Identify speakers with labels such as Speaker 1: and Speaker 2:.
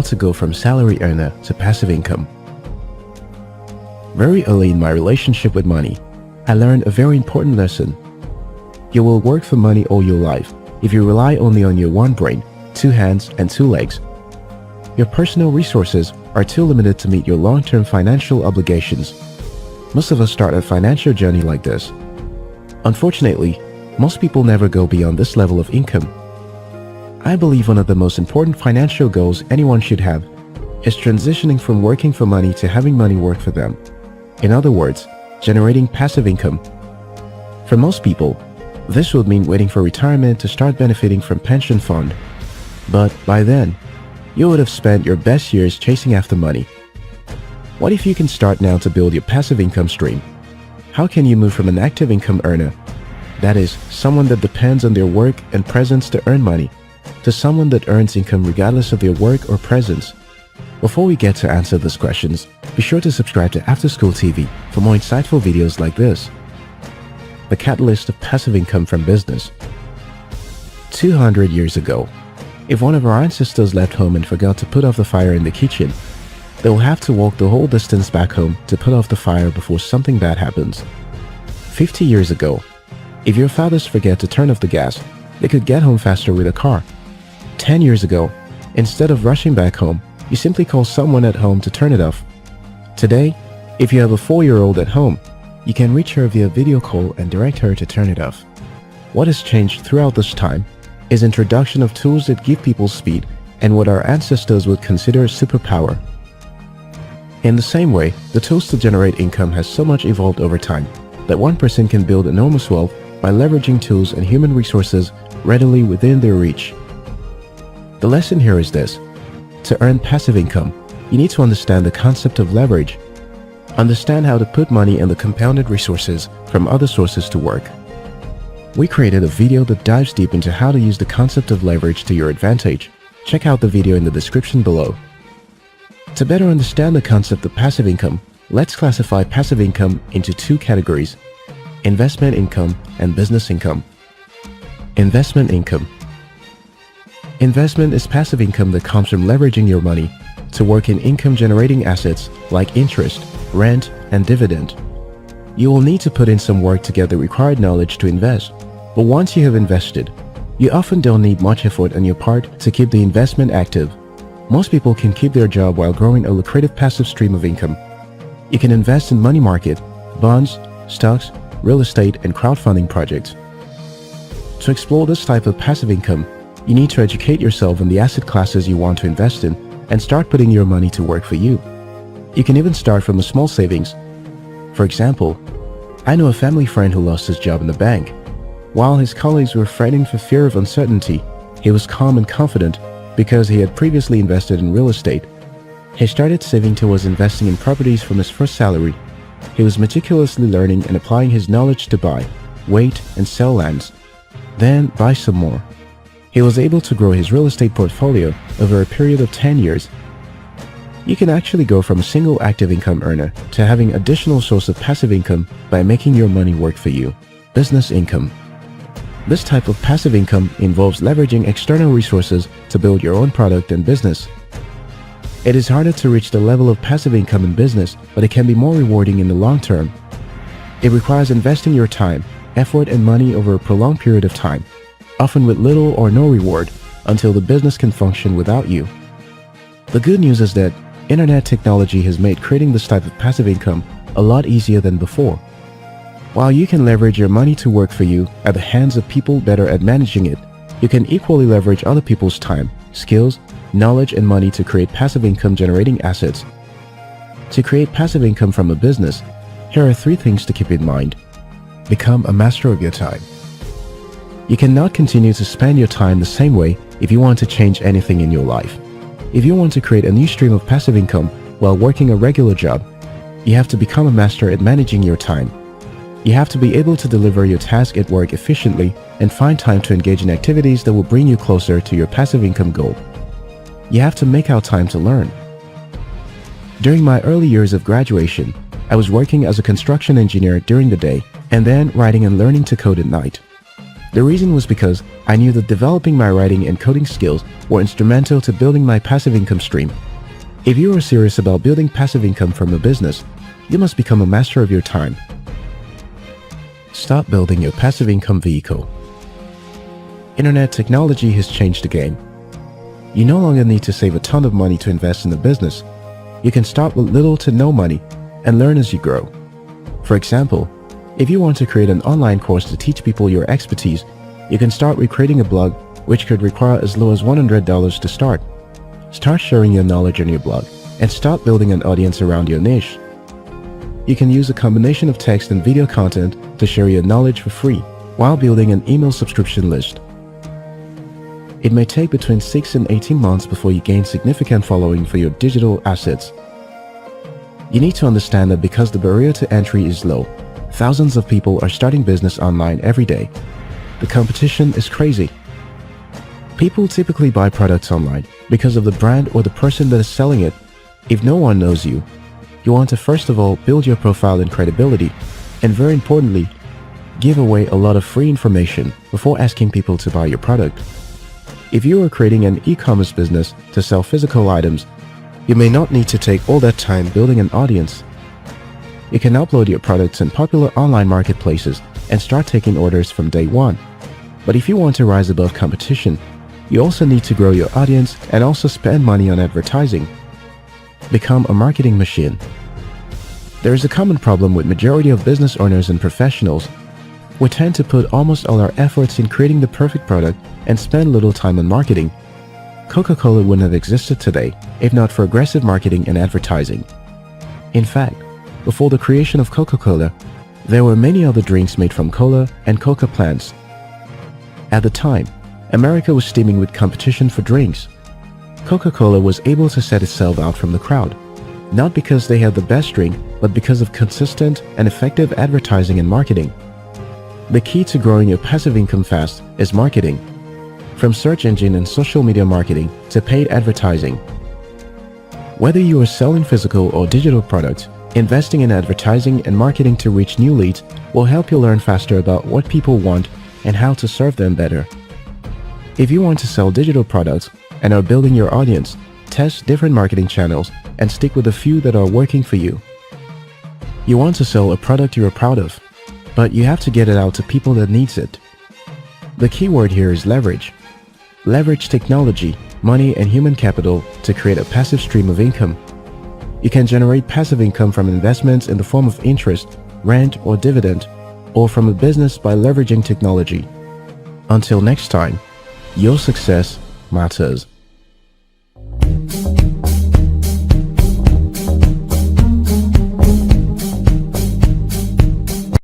Speaker 1: how to go from salary earner to passive income. Very early in my relationship with money, I learned a very important lesson. You will work for money all your life if you rely only on your one brain, two hands, and two legs. Your personal resources are too limited to meet your long-term financial obligations. Most of us start a financial journey like this. Unfortunately, most people never go beyond this level of income. I believe one of the most important financial goals anyone should have is transitioning from working for money to having money work for them. In other words, generating passive income. For most people, this would mean waiting for retirement to start benefiting from pension fund. But by then, you would have spent your best years chasing after money. What if you can start now to build your passive income stream? How can you move from an active income earner, that is, someone that depends on their work and presence to earn money, to someone that earns income regardless of their work or presence? Before we get to answer these questions, be sure to subscribe to After School TV for more insightful videos like this. The catalyst of passive income from business. 200 years ago, if one of our ancestors left home and forgot to put off the fire in the kitchen, they will have to walk the whole distance back home to put off the fire before something bad happens. 50 years ago, if your fathers forget to turn off the gas, they could get home faster with a car. 10 years ago, instead of rushing back home, you simply call someone at home to turn it off. Today, if you have a 4-year-old at home, you can reach her via video call and direct her to turn it off. What has changed throughout this time is introduction of tools that give people speed and what our ancestors would consider superpower. In the same way, the tools to generate income has so much evolved over time that one person can build enormous wealth by leveraging tools and human resources readily within their reach. The lesson here is this: to earn passive income, you need to understand the concept of leverage. Understand how to put money and the compounded resources from other sources to work. We created a video that dives deep into how to use the concept of leverage to your advantage. Check out the video in the description below. To better understand the concept of passive income, let's classify passive income into two categories: investment income and business income. Investment income. Investment is passive income that comes from leveraging your money to work in income-generating assets like interest, rent, and dividend. You will need to put in some work to get the required knowledge to invest, but once you have invested, you often don't need much effort on your part to keep the investment active. Most people can keep their job while growing a lucrative passive stream of income. You can invest in money market, bonds, stocks, real estate, and crowdfunding projects. To explore this type of passive income, you need to educate yourself on the asset classes you want to invest in and start putting your money to work for you. You can even start from a small savings. For example, I know a family friend who lost his job in the bank. While his colleagues were fretting for fear of uncertainty, he was calm and confident because he had previously invested in real estate. He started saving towards investing in properties from his first salary. He was meticulously learning and applying his knowledge to buy, wait, and sell lands, then buy some more. He was able to grow his real estate portfolio over a period of 10 years. You can actually go from a single active income earner to having additional source of passive income by making your money work for you. Business income. This type of passive income involves leveraging external resources to build your own product and business. It is harder to reach the level of passive income in business, but it can be more rewarding in the long term. It requires investing your time, effort, and money over a prolonged period of time, often with little or no reward, until the business can function without you. The good news is that internet technology has made creating this type of passive income a lot easier than before. While you can leverage your money to work for you at the hands of people better at managing it, you can equally leverage other people's time, skills, knowledge, and money to create passive income generating assets. To create passive income from a business, here are 3 things to keep in mind. Become a master of your time. You cannot continue to spend your time the same way if you want to change anything in your life. If you want to create a new stream of passive income while working a regular job, you have to become a master at managing your time. You have to be able to deliver your task at work efficiently and find time to engage in activities that will bring you closer to your passive income goal. You have to make out time to learn. During my early years of graduation, I was working as a construction engineer during the day and then writing and learning to code at night. The reason was because I knew that developing my writing and coding skills were instrumental to building my passive income stream. If you are serious about building passive income from a business, you must become a master of your time. Start building your passive income vehicle. Internet technology has changed the game. You no longer need to save a ton of money to invest in a business. You can start with little to no money and learn as you grow. For example, if you want to create an online course to teach people your expertise, you can start with creating a blog, which could require as low as $100 to start. Start sharing your knowledge on your blog and start building an audience around your niche. You can use a combination of text and video content to share your knowledge for free while building an email subscription list. It may take between 6 and 18 months before you gain significant following for your digital assets. You need to understand that because the barrier to entry is low, thousands of people are starting business online every day. The competition is crazy. People typically buy products online because of the brand or the person that is selling it. If no one knows you, you want to first of all build your profile and credibility, and very importantly, give away a lot of free information before asking people to buy your product. If you are creating an e-commerce business to sell physical items, you may not need to take all that time building an audience. You can upload your products in popular online marketplaces and start taking orders from day one. But if you want to rise above competition, you also need to grow your audience and also spend money on advertising. Become a marketing machine. There is a common problem with majority of business owners and professionals. We tend to put almost all our efforts in creating the perfect product and spend little time on marketing. Coca-Cola wouldn't have existed today if not for aggressive marketing and advertising. In fact, before the creation of Coca-Cola, there were many other drinks made from cola and coca plants. At the time, America was steaming with competition for drinks. Coca-Cola was able to set itself out from the crowd, not because they had the best drink, but because of consistent and effective advertising and marketing. The key to growing your passive income fast is marketing, from search engine and social media marketing to paid advertising. Whether you are selling physical or digital products, investing in advertising and marketing to reach new leads will help you learn faster about what people want and how to serve them better. If you want to sell digital products and are building your audience, test different marketing channels and stick with the few that are working for you. You want to sell a product you are proud of, but you have to get it out to people that needs it. The key word here is leverage. Leverage technology, money, and human capital to create a passive stream of income. You can generate passive income from investments in the form of interest, rent, or dividend, or from a business by leveraging technology. Until next time, your success matters.